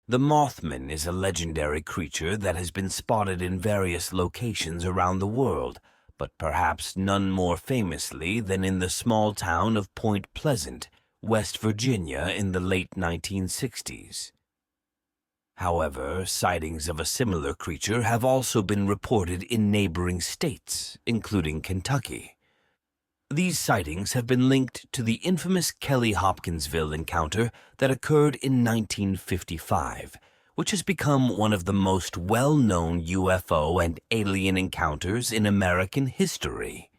The Mothman is a legendary creature that has been spotted in various locations around the world, but perhaps none more famously than in the small town of Point Pleasant, West Virginia in the late 1960s. However, sightings of a similar creature have also been reported in neighboring states, including Kentucky. These sightings have been linked to the infamous Kelly-Hopkinsville encounter that occurred in 1955, which has become one of the most well-known UFO and alien encounters in American history.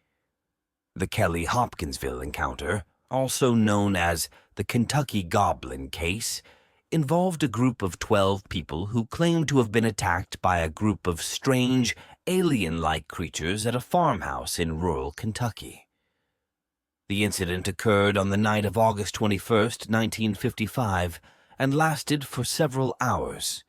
The Kelly-Hopkinsville encounter, also known as the Kentucky Goblin case, involved a group of 12 people who claimed to have been attacked by a group of strange, alien-like creatures at a farmhouse in rural Kentucky. The incident occurred on the night of August 21, 1955, and lasted for several hours.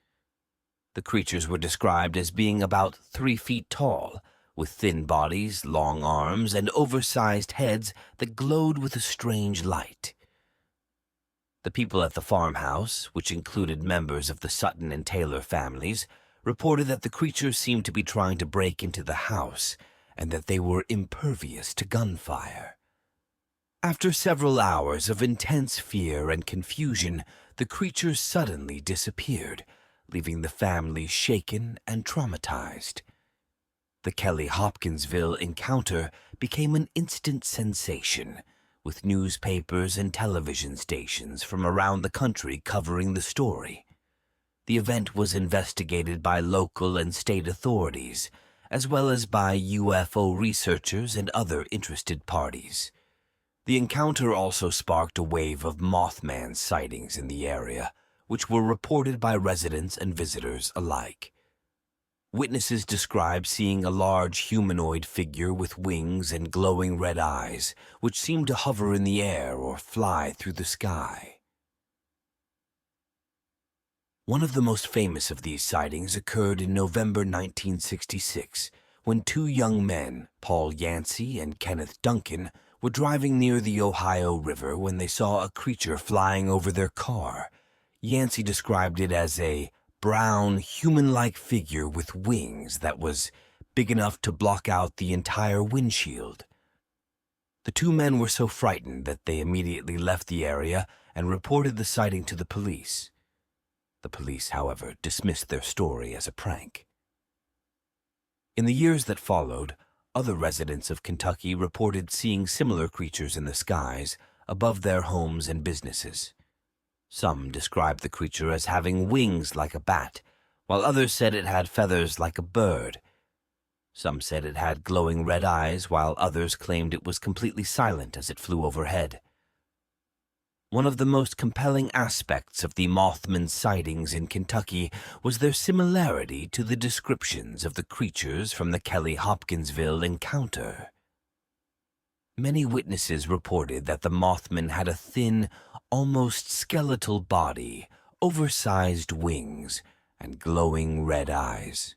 The creatures were described as being about 3 feet tall, with thin bodies, long arms, and oversized heads that glowed with a strange light. The people at the farmhouse, which included members of the Sutton and Taylor families, reported that the creatures seemed to be trying to break into the house and that they were impervious to gunfire. After several hours of intense fear and confusion, the creatures suddenly disappeared, leaving the family shaken and traumatized. The Kelly-Hopkinsville encounter became an instant sensation, with newspapers and television stations from around the country covering the story. The event was investigated by local and state authorities, as well as by UFO researchers and other interested parties. The encounter also sparked a wave of Mothman sightings in the area, which were reported by residents and visitors alike. Witnesses described seeing a large humanoid figure with wings and glowing red eyes, which seemed to hover in the air or fly through the sky. One of the most famous of these sightings occurred in November 1966, when 2 young men, Paul Yancey and Kenneth Duncan, were driving near the Ohio River when they saw a creature flying over their car. Yancey described it as a brown, human-like figure with wings that was big enough to block out the entire windshield. The 2 men were so frightened that they immediately left the area and reported the sighting to the police. The police, however, dismissed their story as a prank. In the years that followed, other residents of Kentucky reported seeing similar creatures in the skies above their homes and businesses. Some described the creature as having wings like a bat, while others said it had feathers like a bird. Some said it had glowing red eyes, while others claimed it was completely silent as it flew overhead. One of the most compelling aspects of the Mothman sightings in Kentucky was their similarity to the descriptions of the creatures from the Kelly-Hopkinsville encounter. Many witnesses reported that the Mothman had a thin, almost skeletal body, oversized wings, and glowing red eyes.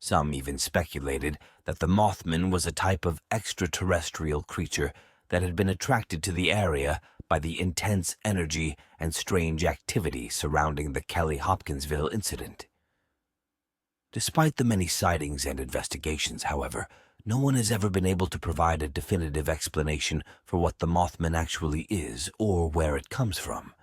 Some even speculated that the Mothman was a type of extraterrestrial creature that had been attracted to the area by the intense energy and strange activity surrounding the Kelly-Hopkinsville incident. Despite the many sightings and investigations, however, no one has ever been able to provide a definitive explanation for what the Mothman actually is or where it comes from.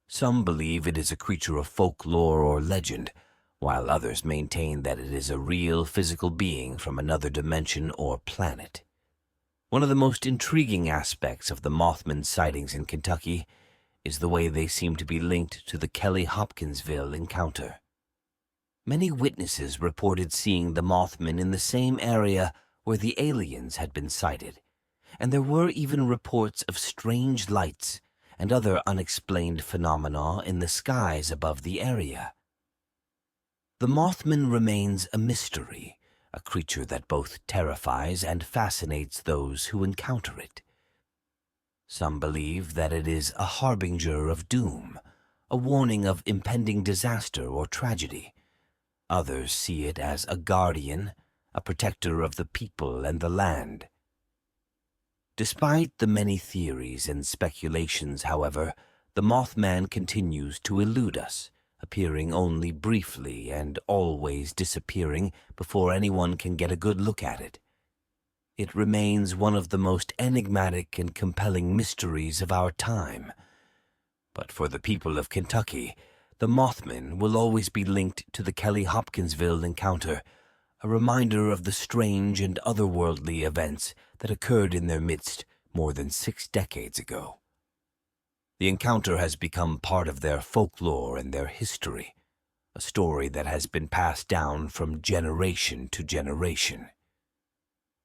Some believe it is a creature of folklore or legend, while others maintain that it is a real physical being from another dimension or planet. One of the most intriguing aspects of the Mothman sightings in Kentucky is the way they seem to be linked to the Kelly-Hopkinsville encounter. Many witnesses reported seeing the Mothman in the same area where the aliens had been sighted, and there were even reports of strange lights and other unexplained phenomena in the skies above the area. The Mothman remains a mystery, a creature that both terrifies and fascinates those who encounter it. Some believe that it is a harbinger of doom, a warning of impending disaster or tragedy. Others see it as a guardian, a protector of the people and the land. Despite the many theories and speculations, however, the Mothman continues to elude us, appearing only briefly and always disappearing before anyone can get a good look at it. It remains one of the most enigmatic and compelling mysteries of our time. But for the people of Kentucky, the Mothman will always be linked to the Kelly-Hopkinsville encounter, a reminder of the strange and otherworldly events that occurred in their midst more than 6 decades ago. The encounter has become part of their folklore and their history, a story that has been passed down from generation to generation.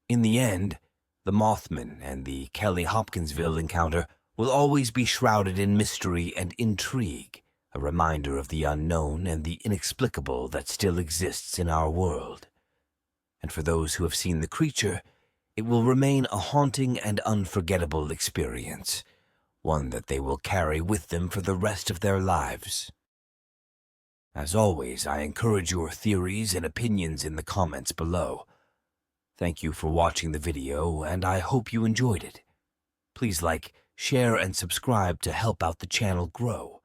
In the end, the Mothman and the Kelly-Hopkinsville encounter will always be shrouded in mystery and intrigue, a reminder of the unknown and the inexplicable that still exists in our world. And for those who have seen the creature, it will remain a haunting and unforgettable experience, one that they will carry with them for the rest of their lives. As always, I encourage your theories and opinions in the comments below. Thank you for watching the video, and I hope you enjoyed it. Please like, share, and subscribe to help out the channel grow.